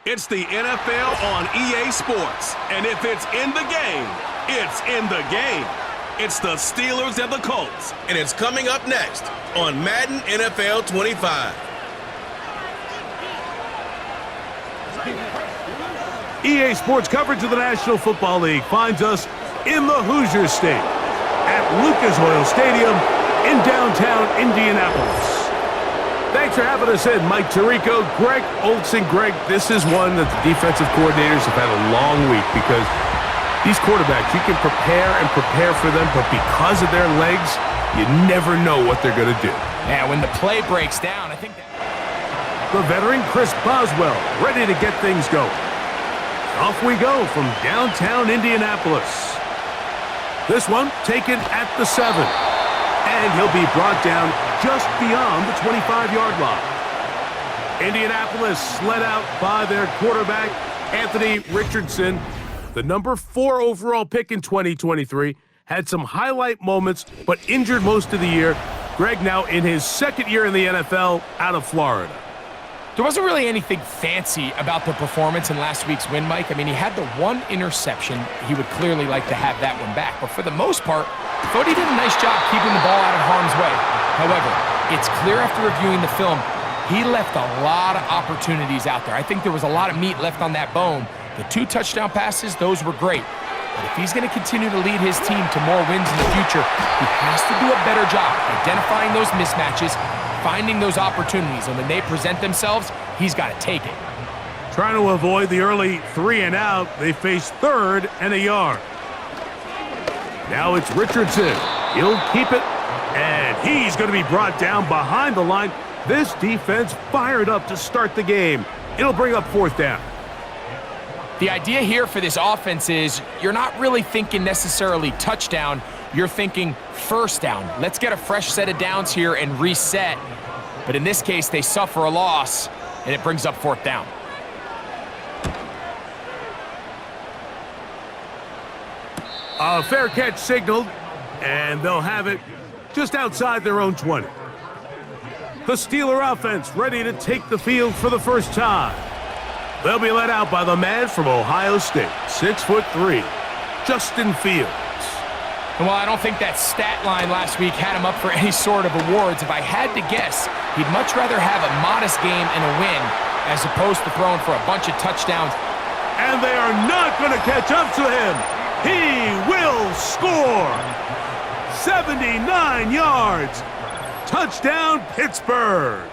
It's the NFL on EA Sports. And if it's in the game, it's in the game. It's the Steelers and the Colts. And it's coming up next on Madden NFL 25. EA Sports coverage of the National Football League finds us in the Hoosier State at Lucas Oil Stadium in downtown Indianapolis. Thanks for having us in, Mike Tirico, Greg Olson. Greg, this is one that the defensive coordinators have had a long week because these quarterbacks, you can prepare and prepare for them, but because of their legs, you never know what they're going to do. Yeah, when the play breaks down, I think the veteran Chris Boswell ready to get things going. Off we go from downtown Indianapolis. This one taken at the 7. And he'll be brought down just beyond the 25-yard line. Indianapolis led out by their quarterback, Anthony Richardson. The number 4 overall pick in 2023. Had some highlight moments, but injured most of the year. Greg now in his second year in the NFL out of Florida. there wasn't really anything fancy about the performance in last week's win, Mike. I mean, he had the one interception. He would clearly like to have that one back. But for the most part, I thought he did a nice job keeping the ball out of harm's way. However, it's clear after reviewing the film, he left a lot of opportunities out there. I think there was a lot of meat left on that bone. The 2 touchdown passes, those were great. But if he's going to continue to lead his team to more wins in the future, he has to do a better job identifying those mismatches, finding those opportunities, and when they present themselves, he's got to take it. Trying to avoid the early 3 and out, they face 3rd and a yard. Now it's Richardson. He'll keep it, and he's going to be brought down behind the line. This defense fired up to start the game. It'll bring up 4th down. The idea here for this offense is you're not really thinking necessarily touchdown. You're thinking 1st down. Let's get a fresh set of downs here and reset. But in this case, they suffer a loss, and it brings up 4th down. A fair catch signaled, and they'll have it just outside their own 20. The Steeler offense ready to take the field for the first time. They'll be led out by the man from Ohio State, 6'3", Justin Fields. And while I don't think that stat line last week had him up for any sort of awards, if I had to guess, he'd much rather have a modest game and a win as opposed to throwing for a bunch of touchdowns. And they are not going to catch up to him. He will score. 79 yards. Touchdown, Pittsburgh.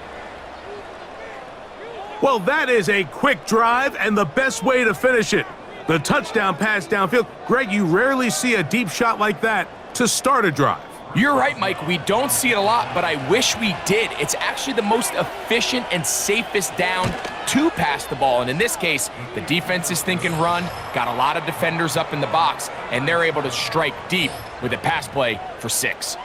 Well, that is a quick drive and the best way to finish it. The touchdown pass downfield. Greg, you rarely see a deep shot like that to start a drive. You're right, Mike. We don't see it a lot, but I wish we did. It's actually the most efficient and safest down to pass the ball. And in this case, the defense is thinking run, got a lot of defenders up in the box, and they're able to strike deep with a pass play for 6.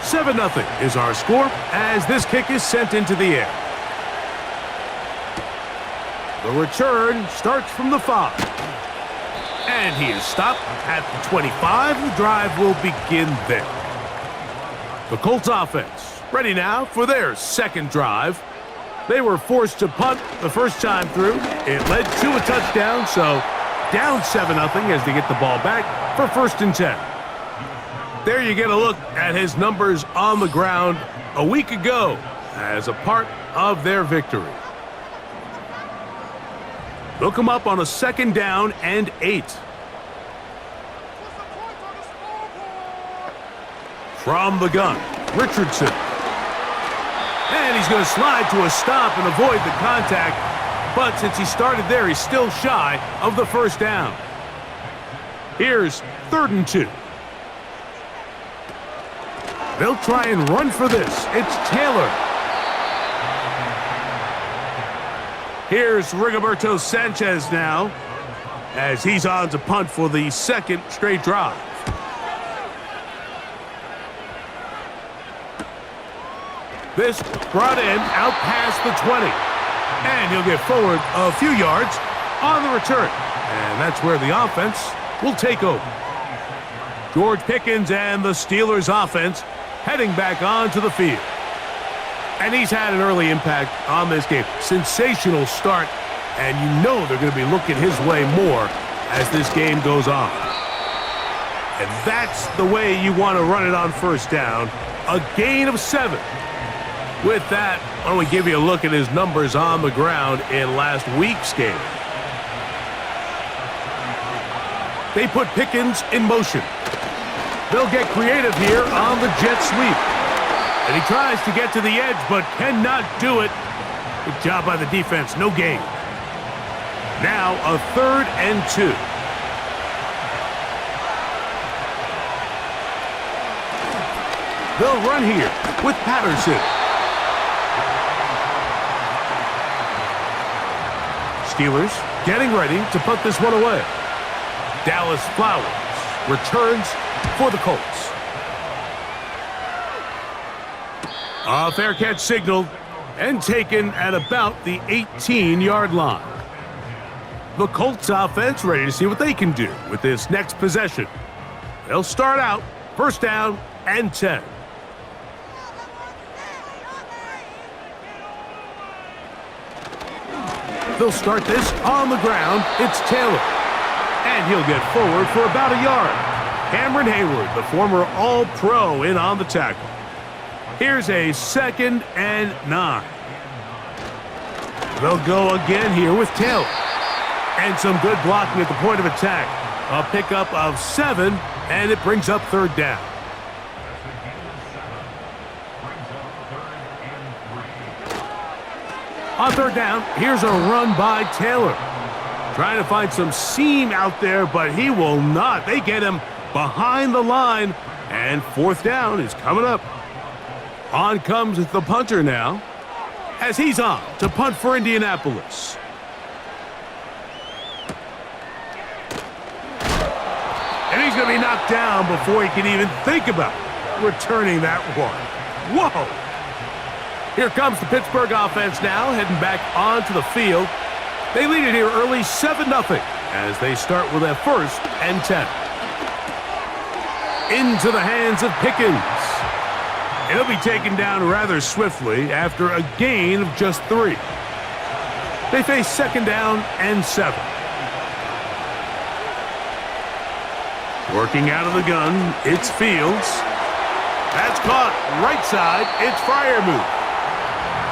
Seven 0 is our score as this kick is sent into the air. The return starts from the 5. And he is stopped at the 25. The drive will begin there. The Colts offense ready now for their 2nd drive. They were forced to punt the first time through. It led to a touchdown, so down 7-0 as they get the ball back for 1st and 10. There you get a look at his numbers on the ground a week ago as a part of their victory. Look him up on a 2nd down and 8. From the gun, Richardson. And he's going to slide to a stop and avoid the contact. But since he started there, he's still shy of the 1st down. Here's 3rd and 2. They'll try and run for this. It's Taylor. Here's Rigoberto Sanchez now as he's on to punt for the 2nd straight drive. This brought in out past the 20. And he'll get forward a few yards on the return. And that's where the offense will take over. George Pickens and the Steelers offense heading back onto the field. And he's had an early impact on this game. Sensational start, and you know they're going to be looking his way more as this game goes on. And that's the way you want to run it on first down. A gain of 7. With that, why don't we give you a look at his numbers on the ground in last week's game. They put Pickens in motion. They'll get creative here on the jet sweep. And he tries to get to the edge, but cannot do it. Good job by the defense. No gain. Now a 3rd and 2. They'll run here with Patterson. Steelers getting ready to put this one away. Dallas Flowers returns for the Colts. A fair catch signaled and taken at about the 18-yard line. The Colts offense ready to see what they can do with this next possession. They'll start out first down and 10. They'll start this on the ground. It's Taylor. And he'll get forward for about a yard. Cameron Hayward, the former All-Pro, in on the tackle. Here's a 2nd and 9. They'll go again here with Taylor. And some good blocking at the point of attack. A pickup of 7, and it brings up 3rd down. On 3rd down, here's a run by Taylor. Trying to find some seam out there, but he will not. They get him behind the line, and 4th down is coming up. On comes the punter now, as he's on to punt for Indianapolis. And he's going to be knocked down before he can even think about returning that one. Whoa! Here comes the Pittsburgh offense now, heading back onto the field. They lead it here early 7-0 as they start with a 1st and 10. Into the hands of Pickens. He'll be taken down rather swiftly after a gain of just 3. They face 2nd down and 7. Working out of the gun, it's Fields. That's caught right side. It's Freiermuth.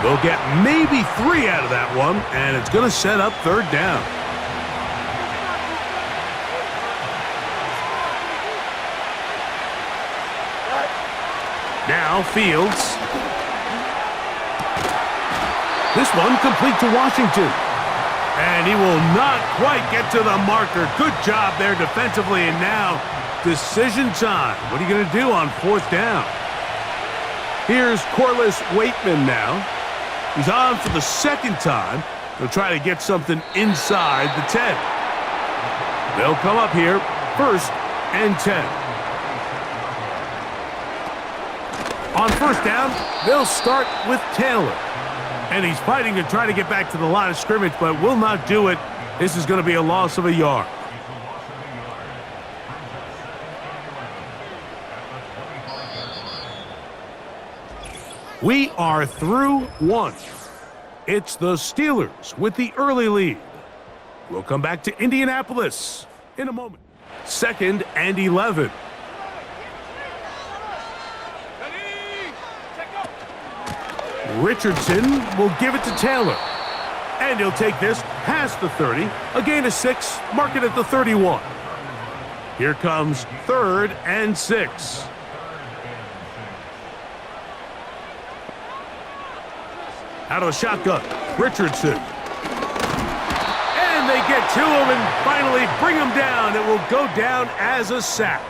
They'll get maybe 3 out of that one, and it's going to set up 3rd down. Now Fields. This one complete to Washington. And he will not quite get to the marker. Good job there defensively, and now decision time. What are you going to do on 4th down? Here's Corliss Waitman now. He's on for the 2nd time. They'll try to get something inside the 10. They'll come up here 1st and 10. On 1st down, they'll start with Taylor. And he's fighting to try to get back to the line of scrimmage, but will not do it. This is going to be a loss of a yard. We are through 1. It's the Steelers with the early lead. We'll come back to Indianapolis in a moment. 2nd and 11. Richardson will give it to Taylor. And he'll take this past the 30. A gain of 6, mark it at the 31. Here comes 3rd and 6. Out of the shotgun, Richardson. And they get to him and finally bring him down. It will go down as a sack.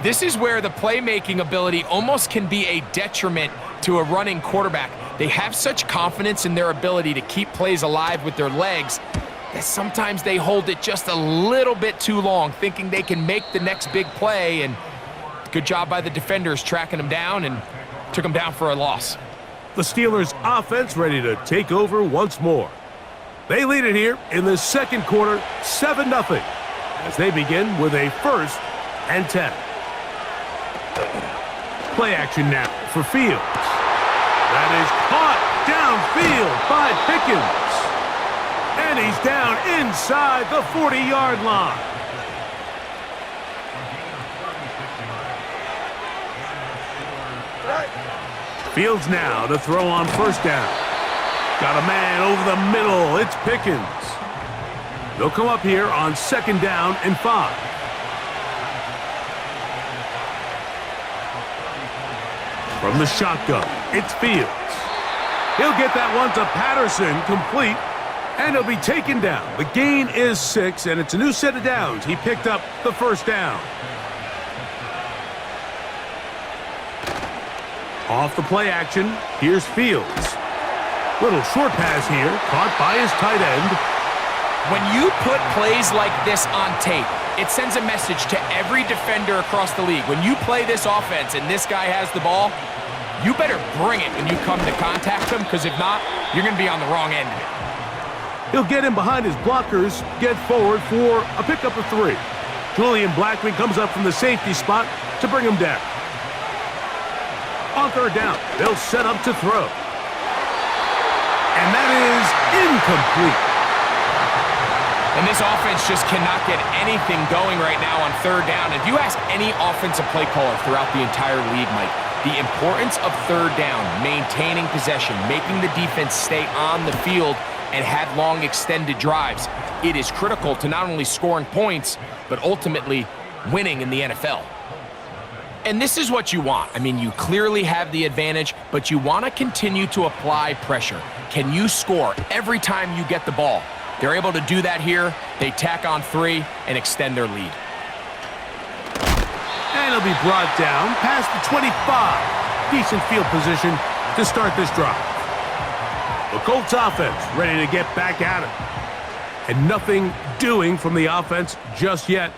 This is where the playmaking ability almost can be a detriment to a running quarterback. They have such confidence in their ability to keep plays alive with their legs that sometimes they hold it just a little bit too long, thinking they can make the next big play. And good job by the defenders tracking him down and took him down for a loss. The Steelers offense ready to take over once more. They lead it here in the 2nd quarter, 7-0, as they begin with a 1st and 10. Play action now for Fields. That is caught downfield by Pickens. And he's down inside the 40-yard line. Fields now to throw on first down. Got a man over the middle. It's Pickens. They'll come up here on second down and 5. From the shotgun, it's Fields. He'll get that one to Patterson, complete, and he'll be taken down. The gain is 6, and it's a new set of downs. He picked up the first down. Off the play action, here's Fields. Little short pass here, caught by his tight end. When you put plays like this on tape, it sends a message to every defender across the league. When you play this offense and this guy has the ball, you better bring it when you come to contact him, because if not, you're going to be on the wrong end of it. He'll get in behind his blockers, get forward for a pickup of 3. Julian Blackman comes up from the safety spot to bring him down. On third down, they'll set up to throw. And that is incomplete. And this offense just cannot get anything going right now on third down. If you ask any offensive play caller throughout the entire league, Mike, the importance of third down, maintaining possession, making the defense stay on the field and have long extended drives, it is critical to not only scoring points, but ultimately winning in the NFL. And this is what you want. I mean, you clearly have the advantage, but you want to continue to apply pressure. Can you score every time you get the ball? They're able to do that here. They tack on 3 and extend their lead. And he'll be brought down past the 25. Decent field position to start this drive. The Colts offense ready to get back at it. And nothing doing from the offense just yet.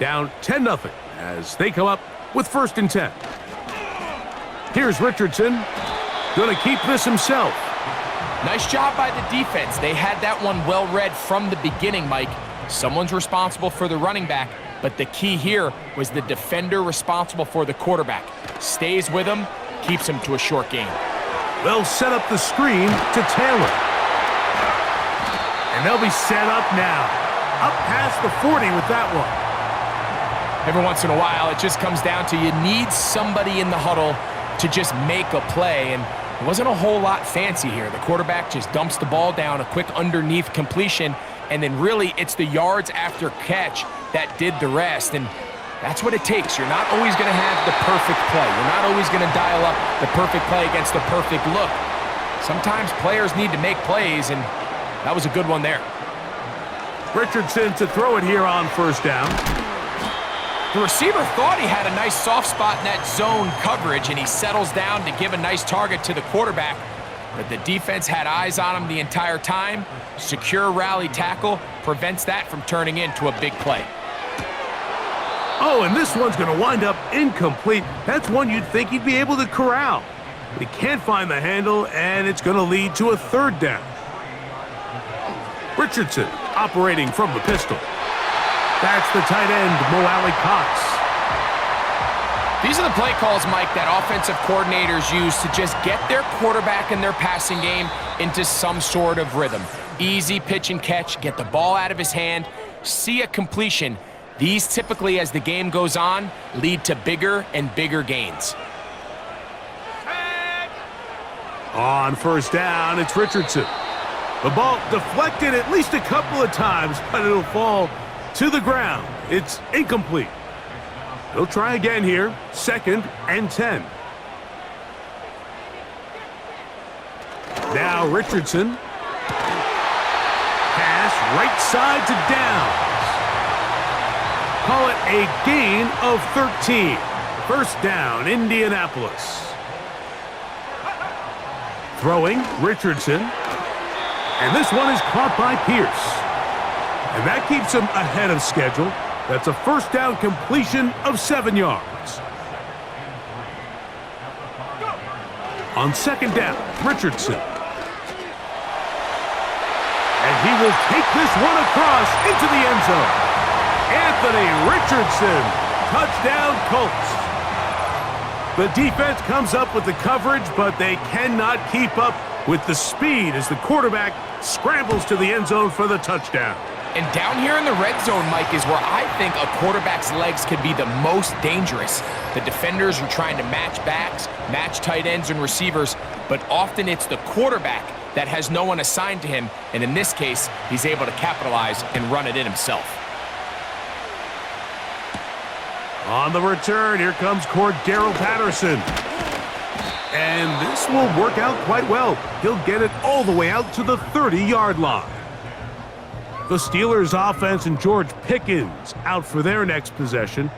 Down 10-0 as they come up with first and 10. Here's Richardson. Going to keep this himself. Nice job by the defense. They had that one well read from the beginning, Mike. Someone's responsible for the running back, but the key here was the defender responsible for the quarterback. Stays with him, keeps him to a short gain. They'll set up the screen to Taylor. And they'll be set up now. Up past the 40 with that one. Every once in a while, it just comes down to you need somebody in the huddle to just make a play, and it wasn't a whole lot fancy here. The quarterback just dumps the ball down, a quick underneath completion, and then really it's the yards after catch that did the rest, and that's what it takes. You're not always going to have the perfect play. You're not always going to dial up the perfect play against the perfect look. Sometimes players need to make plays, and that was a good one there. Richardson to throw it here on first down. The receiver thought he had a nice soft spot in that zone coverage, and he settles down to give a nice target to the quarterback. But the defense had eyes on him the entire time. Secure rally tackle prevents that from turning into a big play. Oh, and this one's going to wind up incomplete. That's one you'd think he'd be able to corral. But he can't find the handle, and it's going to lead to a third down. Richardson operating from the pistol. That's the tight end, Mo Alley-Cox. These are the play calls, Mike, that offensive coordinators use to just get their quarterback and their passing game into some sort of rhythm. Easy pitch and catch, get the ball out of his hand, see a completion. These typically, as the game goes on, lead to bigger and bigger gains. On first down, it's Richardson. The ball deflected at least a couple of times, but it'll fall to the ground. It's incomplete. They'll try again here, second and 10. Now Richardson. Pass right side to Downs. Call it a gain of 13. First down, Indianapolis. Throwing, Richardson. And this one is caught by Pierce. And that keeps him ahead of schedule. That's a first down completion of 7 yards. On second down, Richardson. And he will take this one across into the end zone. Anthony Richardson, touchdown Colts. The defense comes up with the coverage, but they cannot keep up with the speed as the quarterback scrambles to the end zone for the touchdown. And down here in the red zone, Mike, is where I think a quarterback's legs can be the most dangerous. The defenders are trying to match backs, match tight ends and receivers, but often it's the quarterback that has no one assigned to him, and in this case, he's able to capitalize and run it in himself. On the return, here comes Cordero Patterson. And this will work out quite well. He'll get it all the way out to the 30-yard line. The Steelers' offense and George Pickens out for their next possession.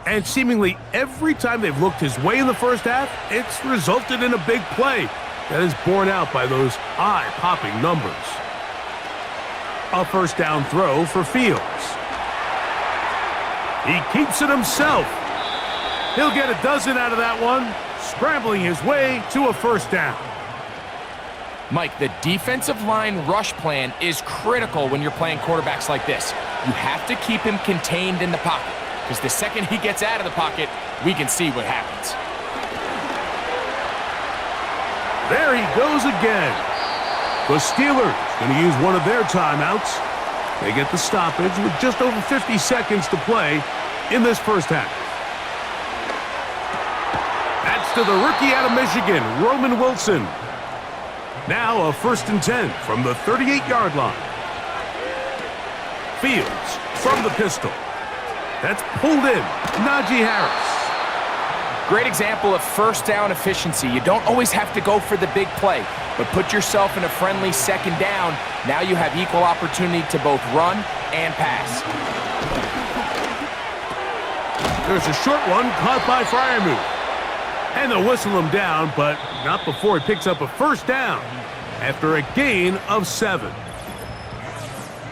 And seemingly every time they've looked his way in the first half, it's resulted in a big play that is borne out by those eye-popping numbers. A first down throw for Fields. He keeps it himself. He'll get a dozen out of that one, scrambling his way to a first down. Mike, the defensive line rush plan is critical when you're playing quarterbacks like this. You have to keep him contained in the pocket, because the second he gets out of the pocket, we can see what happens. There he goes again. The Steelers going to use one of their timeouts. They get the stoppage with just over 50 seconds to play in this first half. That's to the rookie out of Michigan, Roman Wilson. Now a 1st and 10 from the 38-yard line. Fields from the pistol. That's pulled in. Najee Harris. Great example of first down efficiency. You don't always have to go for the big play, but put yourself in a friendly second down. Now you have equal opportunity to both run and pass. There's a short one caught by Freiermuth. And they'll whistle him down, but not before he picks up a first down after a gain of 7.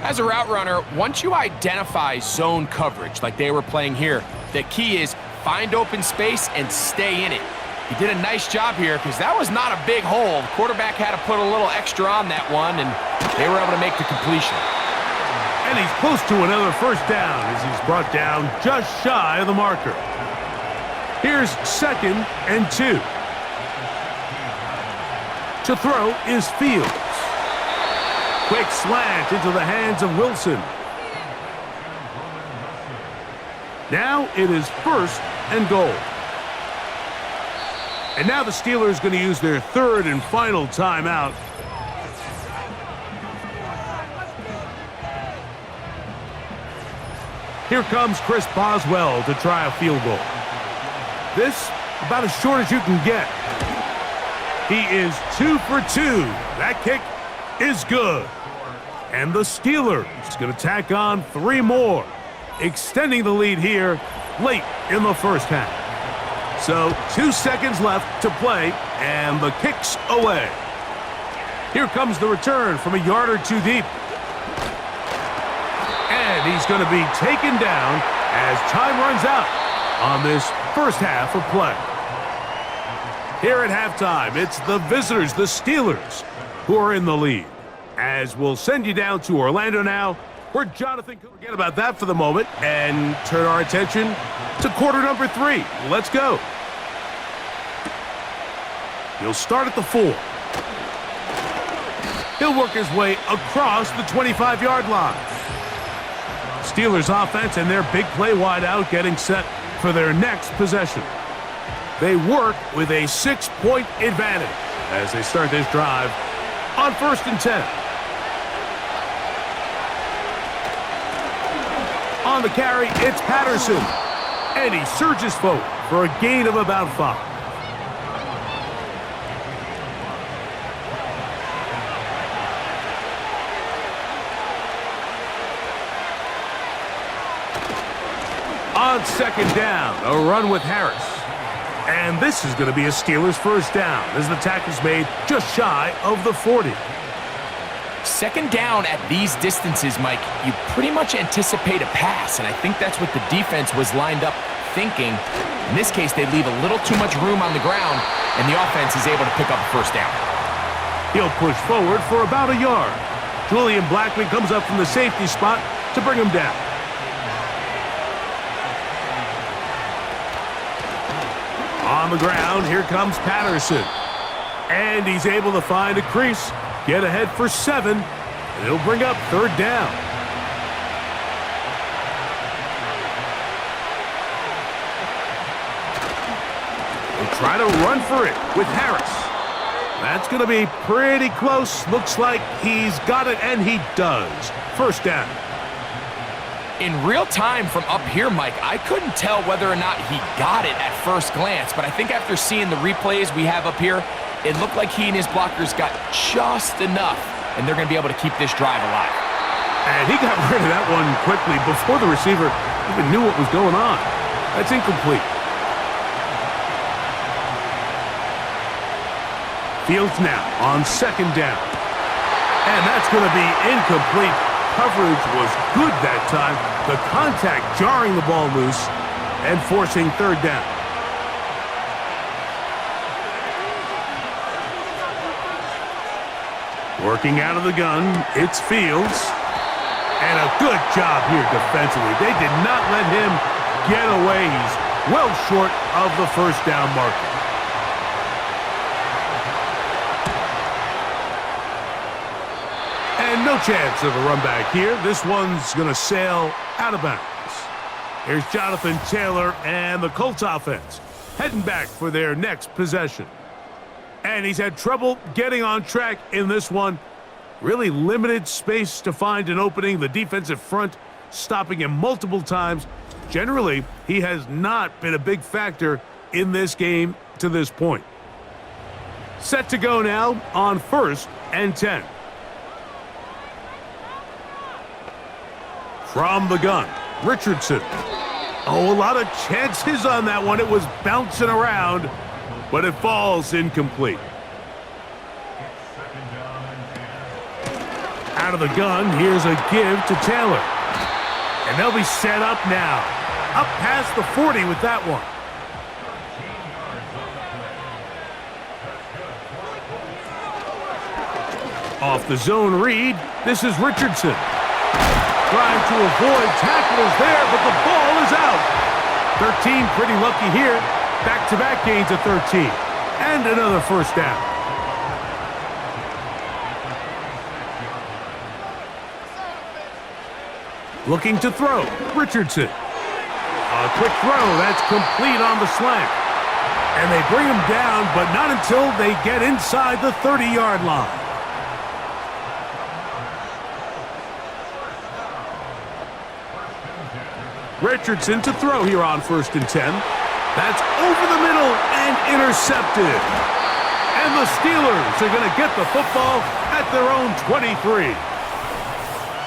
As a route runner, once you identify zone coverage like they were playing here, the key is find open space and stay in it. He did a nice job here because that was not a big hole. The quarterback had to put a little extra on that one, and they were able to make the completion. And he's close to another first down as he's brought down just shy of the marker. Here's 2nd and 2. To throw is Fields. Quick slant into the hands of Wilson. Now it is 1st and goal. And now the Steelers going to use their 3rd and final timeout. Here comes Chris Boswell to try a field goal. This about as short as you can get. He is 2 for 2. That kick is good. And the Steelers going to tack on 3 more, extending the lead here late in the first half. So 2 seconds left to play, and the kick's away. Here comes the return from a yard or 2 deep. And he's going to be taken down as time runs out on this first half of play. Here at halftime, it's the visitors, the Steelers, who are in the lead. As we'll send you down to Orlando now, where Jonathan can forget about that for the moment and turn our attention to quarter number 3. Let's go. He'll start at the 4. He'll work his way across the 25-yard line. Steelers offense and their big play wideout getting set for their next possession. They work with a 6-point advantage as they start this drive on 1st and 10. On the carry, it's Patterson. And he surges forward for a gain of about 5. On 2nd down, a run with Harris. And this is going to be a Steelers first down as the tackle's made just shy of the 40. 2nd down at these distances, Mike, you pretty much anticipate a pass, and I think that's what the defense was lined up thinking. In this case, they leave a little too much room on the ground, and the offense is able to pick up a first down. He'll push forward for about a yard. Julian Blackman comes up from the safety spot to bring him down. On the ground, here comes Patterson. And he's able to find a crease, get ahead for 7, and it'll bring up 3rd down. They'll try to run for it with Harris. That's going to be pretty close. Looks like he's got it, and he does. 1st down. In real time from up here, Mike, I couldn't tell whether or not he got it at first glance, but I think after seeing the replays we have up here, it looked like he and his blockers got just enough, and they're going to be able to keep this drive alive. And he got rid of that one quickly before the receiver even knew what was going on. That's incomplete. Fields now on 2nd down. And that's going to be incomplete. Coverage was good that time. The contact jarring the ball loose and forcing 3rd down. Working out of the gun, it's Fields. And a good job here defensively. They did not let him get away. He's well short of the 1st down marker. And no chance of a run back here. This one's going to sail out of bounds. Here's Jonathan Taylor and the Colts offense heading back for their next possession. And he's had trouble getting on track in this one. Really limited space to find an opening. The defensive front stopping him multiple times. Generally, he has not been a big factor in this game to this point. Set to go now on 1st and 10. From the gun, Richardson. Oh, a lot of chances on that one. It was bouncing around, but it falls incomplete. Out of the gun, here's a give to Taylor. And they'll be set up now. Up past the 40 with that one. Off the zone read, this is Richardson. Trying to avoid tacklers there, but the ball is out. 13 pretty lucky here. Back-to-back gains of 13. And another 1st down. Looking to throw, Richardson. A quick throw, that's complete on the slant. And they bring him down, but not until they get inside the 30-yard line. Richardson to throw here on 1st and 10. That's over the middle and intercepted. And the Steelers are going to get the football at their own 23.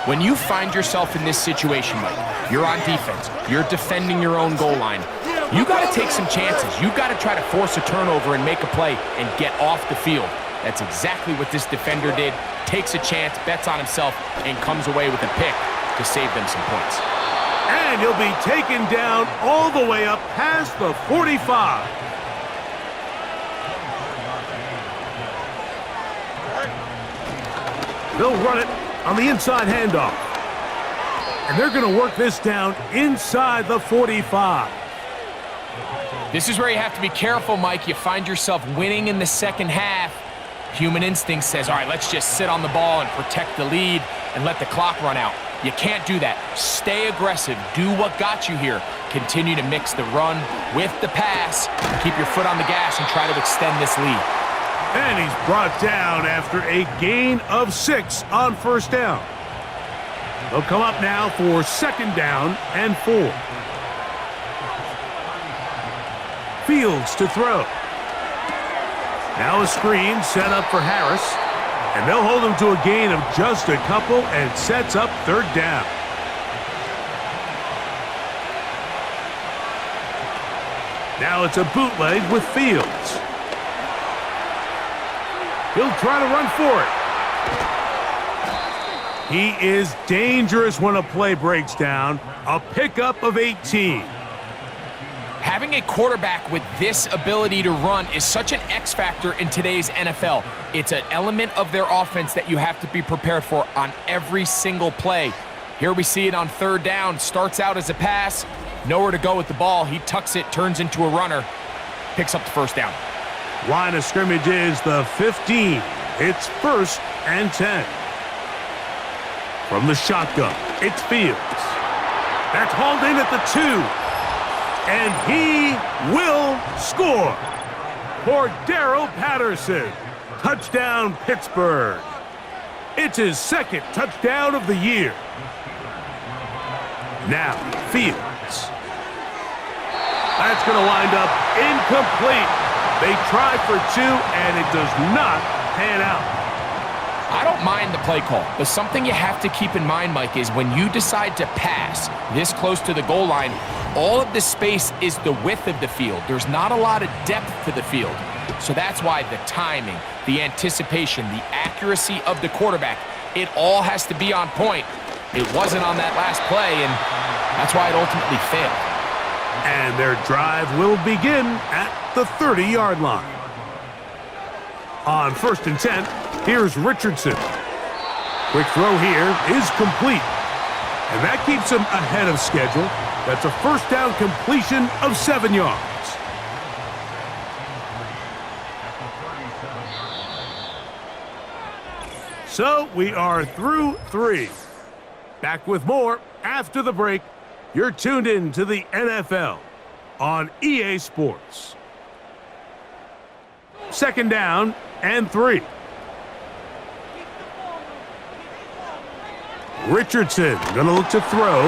When you find yourself in this situation, Mike, you're on defense, you're defending your own goal line, you got to take some chances. You got to try to force a turnover and make a play and get off the field. That's exactly what this defender did. Takes a chance, bets on himself, and comes away with a pick to save them some points. And he'll be taken down all the way up past the 45. They'll run it on the inside handoff. And they're going to work this down inside the 45. This is where you have to be careful, Mike. You find yourself winning in the 2nd half. Human instinct says, all right, let's just sit on the ball and protect the lead and let the clock run out. You can't do that. Stay aggressive. Do what got you here. Continue to mix the run with the pass. Keep your foot on the gas and try to extend this lead. And he's brought down after a gain of 6 on 1st down. They'll come up now for 2nd down and 4. Fields to throw. Now a screen set up for Harris. And they'll hold him to a gain of just a couple and sets up 3rd down. Now it's a bootleg with Fields. He'll try to run for it. He is dangerous when a play breaks down. A pickup of 18. Having a quarterback with this ability to run is such an X factor in today's NFL. It's an element of their offense that you have to be prepared for on every single play. Here we see it on 3rd down. Starts out as a pass. Nowhere to go with the ball. He tucks it, turns into a runner. picks up the first down. Line of scrimmage is the 15. It's 1st and 10. From the shotgun, it's Fields. That's hauled in at the 2. And he will score. Cordero Patterson. Touchdown, Pittsburgh. It's his 2nd touchdown of the year. Now, Fields. That's going to wind up incomplete. They try for 2, and it does not pan out. I don't mind the play call, but something you have to keep in mind, Mike, is when you decide to pass this close to the goal line, all of the space is the width of the field. There's not a lot of depth to the field. So that's why the timing, the anticipation, the accuracy of the quarterback, it all has to be on point. It wasn't on that last play, and that's why it ultimately failed. And their drive will begin at the 30-yard line. On 1st and 10, here's Richardson. Quick throw here is complete. And that keeps him ahead of schedule. That's a first down completion of 7 yards. So we are through 3. Back with more after the break. You're tuned in to the NFL on EA Sports. 2nd down and 3. Richardson gonna look to throw,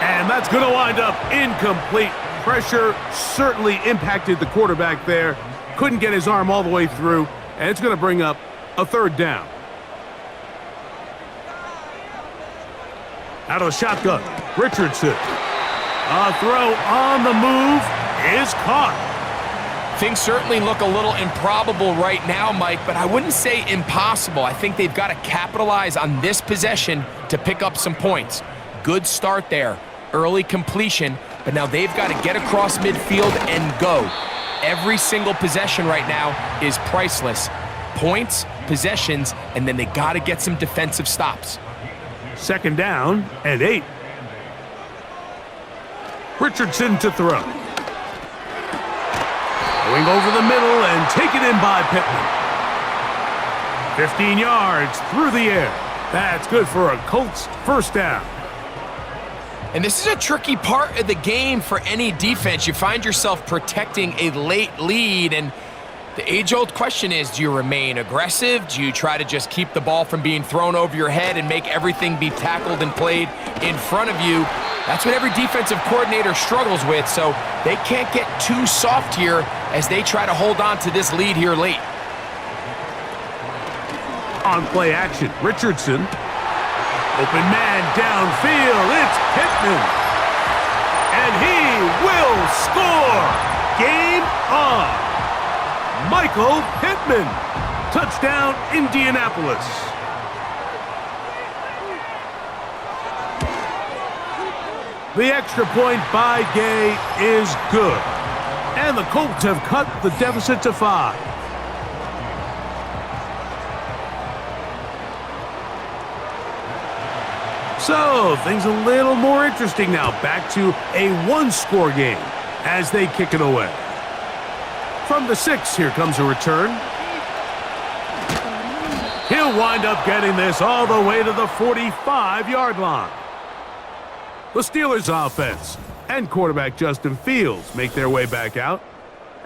and that's gonna wind up incomplete. Pressure certainly impacted the quarterback there. Couldn't get his arm all the way through, and it's gonna bring up a 3rd down. Out of the shotgun, Richardson. A throw on the move is caught. Things certainly look a little improbable right now, Mike, but I wouldn't say impossible. I think they've got to capitalize on this possession to pick up some points. Good start there. Early completion, but now they've got to get across midfield and go. Every single possession right now is priceless. Points, possessions, and then they got to get some defensive stops. 2nd down and 8. Richardson to throw. Going over the middle and taken in by Pittman. 15 yards through the air. That's good for a Colts first down. And this is a tricky part of the game for any defense. You find yourself protecting a late lead, and the age-old question is, do you remain aggressive? Do you try to just keep the ball from being thrown over your head and make everything be tackled and played in front of you? That's what every defensive coordinator struggles with, so they can't get too soft here as they try to hold on to this lead here late. On play action, Richardson. Open man downfield, it's Pittman. And he will score! Game on! Michael Pittman. Touchdown, Indanapolis. The extra point by Gay is good. And the Colts have cut the deficit to 5. So, things a little more interesting now. Back to a 1-score game as they kick it away. From the 6, here comes a return. He'll wind up getting this all the way to the 45-yard line. The Steelers' offense and quarterback Justin Fields make their way back out.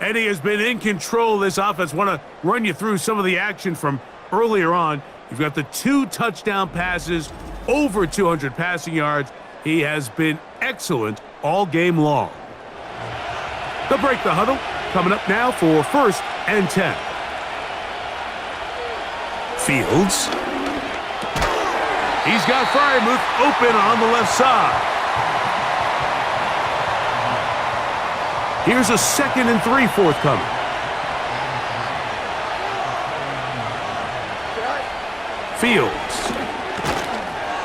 And he has been in control of this offense. Want to run you through some of the action from earlier on. You've got the 2 touchdown passes, over 200 passing yards. He has been excellent all game long. They'll break the huddle. Coming up now for 1st and 10. Fields. He's got Freiermuth open on the left side. Here's a 2nd and 3 forthcoming. Fields.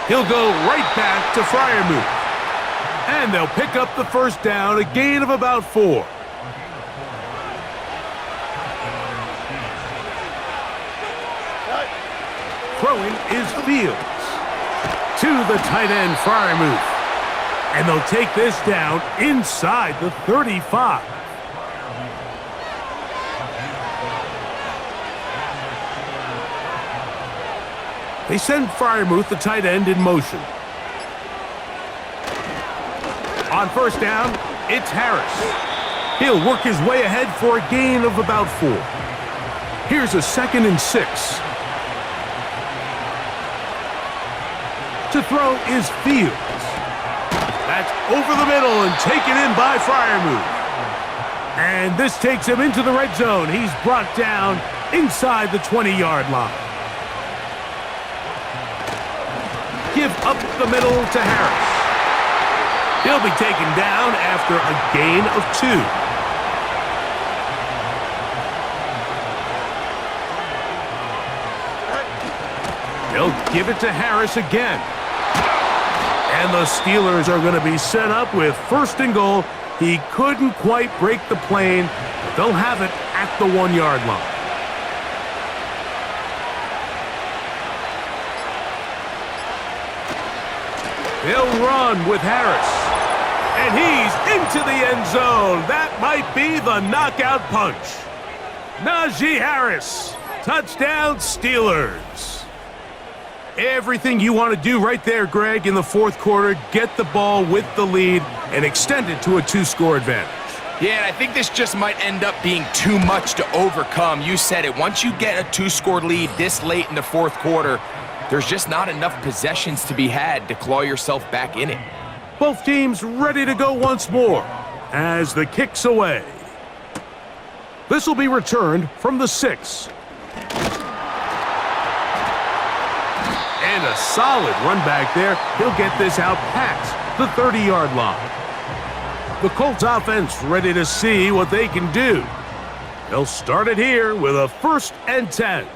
He'll go right back to Freiermuth. And they'll pick up the first down, a gain of about 4. Throwing is Fields. To the tight end, Freiermuth. And they'll take this down inside the 35. They send Freiermuth, the tight end, in motion. On first down, it's Harris. He'll work his way ahead for a gain of about 4. Here's a 2nd and 6. To throw is Fields. That's over the middle and taken in by Freiermuth. And this takes him into the red zone. He's brought down inside the 20-yard line. Give up the middle to Harris. He'll be taken down after a gain of 2. They'll give it to Harris again. And the Steelers are going to be set up with 1st and goal. He couldn't quite break the plane, but they'll have it at the 1-yard line. They'll run with Harris. And he's into the end zone. That might be the knockout punch. Najee Harris. Touchdown, Steelers. Everything you want to do right there, Greg, in the 4th quarter. Get the ball with the lead and extend it to a 2-score advantage. Yeah, and I think this just might end up being too much to overcome. You said it. Once you get a 2-score lead this late in the 4th quarter, there's just not enough possessions to be had to claw yourself back in it. Both teams ready to go once more as the kick's away. This will be returned from the 6. And a solid run back there. He'll get this out past the 30-yard line. The Colts offense ready to see what they can do. They'll start it here with a 1st and 10.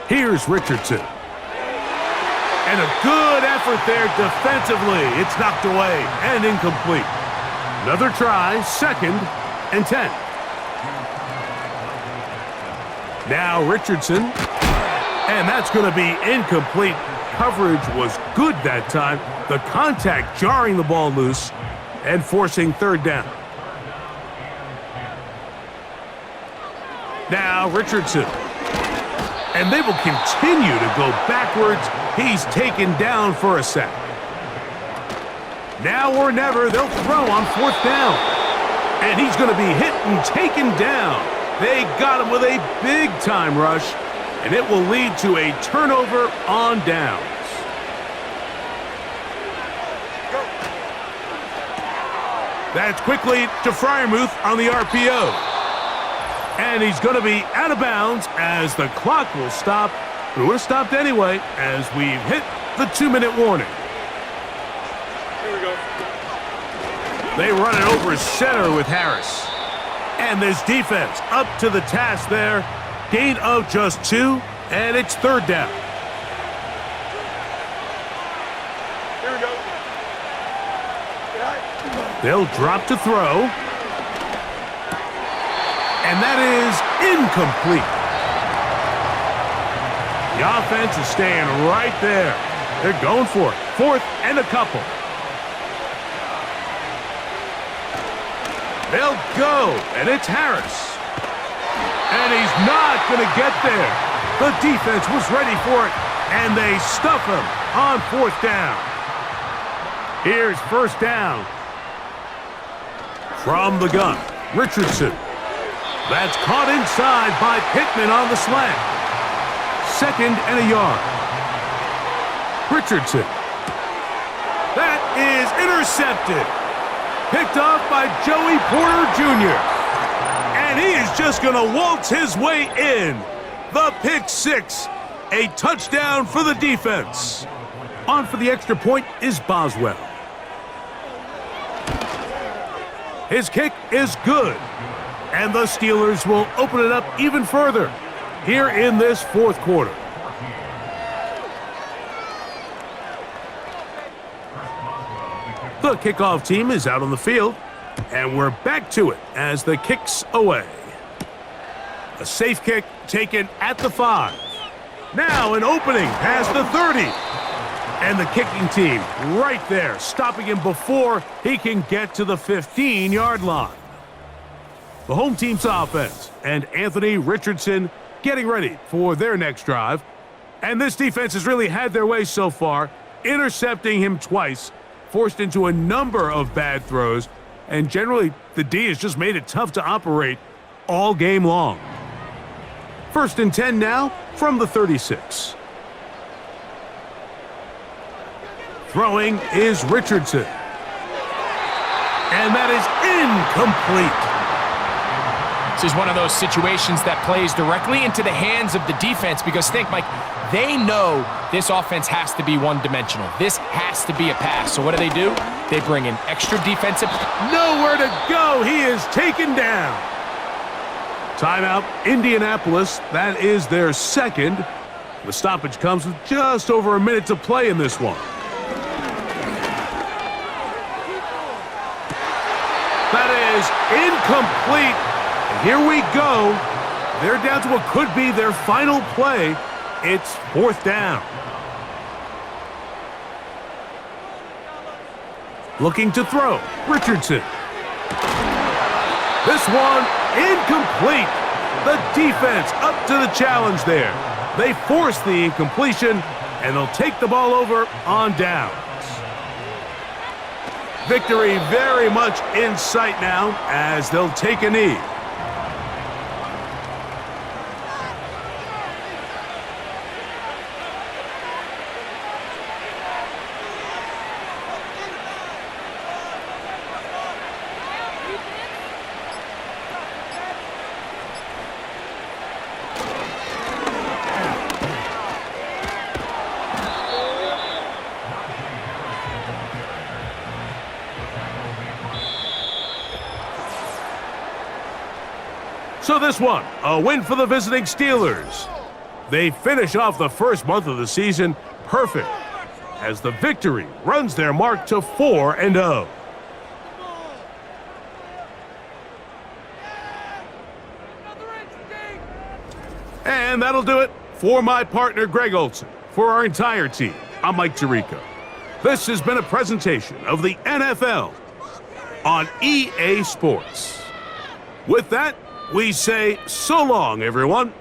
Here's Richardson. And a good effort there defensively. It's knocked away and incomplete. Another try, 2nd and 10. Now Richardson. And that's going to be incomplete. Coverage was good that time. The contact jarring the ball loose and forcing 3rd down. Now Richardson. And they will continue to go backwards. He's taken down for a sack. Now or never, they'll throw on 4th down. And he's going to be hit and taken down. They got him with a big-time rush, and it will lead to a turnover on downs. That's quickly to Freiermuth on the RPO. And he's going to be out of bounds as the clock will stop. It would have stopped anyway as we've hit the 2-minute warning. Here we go. They run it over center with Harris. And this defense up to the task there. Gain of just 2, and it's 3rd down. Here we go. They'll drop to throw. And that is incomplete. The offense is staying right there. They're going for it. 4th and a couple. They'll go, and it's Harris. And he's not going to get there. The defense was ready for it, and they stuff him on 4th down. Here's 1st down. From the gun, Richardson. That's caught inside by Pittman on the slant. 2nd and a yard. Richardson. That is intercepted. Picked off by Joey Porter Jr. And he is just going to waltz his way in. The pick 6. A touchdown for the defense. On for the extra point is Boswell. His kick is good. And the Steelers will open it up even further here in this 4th quarter. The kickoff team is out on the field, and we're back to it as the kick's away. A safe kick taken at the 5. Now an opening past the 30. And the kicking team right there, stopping him before he can get to the 15-yard line. The home team's offense and Anthony Richardson getting ready for their next drive. And this defense has really had their way so far, intercepting him twice, forced into a number of bad throws, and generally the D has just made it tough to operate all game long. 1st and 10 now from the 36. Throwing is Richardson. And that is incomplete. This is one of those situations that plays directly into the hands of the defense because think, Mike, they know this offense has to be one-dimensional. This has to be a pass. So what do? They bring in extra defensive. Nowhere to go. He is taken down. Timeout, Indianapolis. That is their second. The stoppage comes with just over a minute to play in this one. That is incomplete. And here we go. They're down to what could be their final play. It's 4th down. Looking to throw, Richardson. This one incomplete. The defense up to the challenge there. They force the incompletion, and they'll take the ball over on downs. Victory very much in sight now as they'll take a knee. So this one, a win for the visiting Steelers. They finish off the first month of the season perfect as the victory runs their mark to 4-0. And that'll do it for my partner, Greg Olson. For our entire team, I'm Mike Tirico. This has been a presentation of the NFL on EA Sports. With that, we say so long, everyone.